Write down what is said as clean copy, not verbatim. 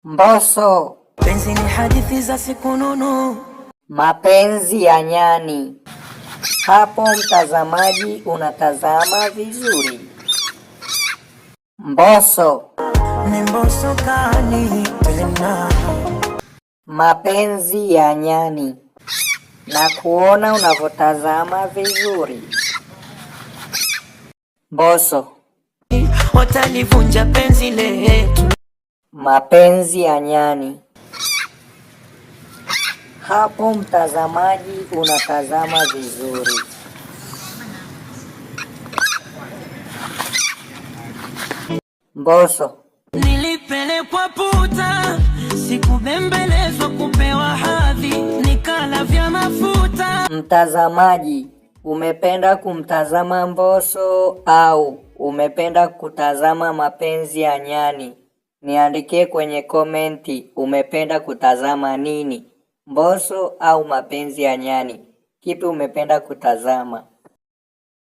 Mbosso. Penzi ni hadithi za siku nono, Mapenzi ya nyani. Hapo mtazamaji unatazama vizuri. Mbosso. ni Mbosso kani tena. Mapenzi ya nyani. Na kuona unavyotazama vizuri. Mbosso. Watalivunja penzi letu. Mapenzi ya nyani. Hapo mtazamaji unatazama vizuri. Mbosso. Nilipelekwa puta, sikubembelezwa kupewa hadhi, nikala vya mafuta. Mtazamaji, umependa kumtazama Mbosso au umependa kutazama mapenzi ya nyani? Niandikie kwenye komenti umependa kutazama nini, Mbosso au mapenzi ya nyani? Kipi umependa kutazama?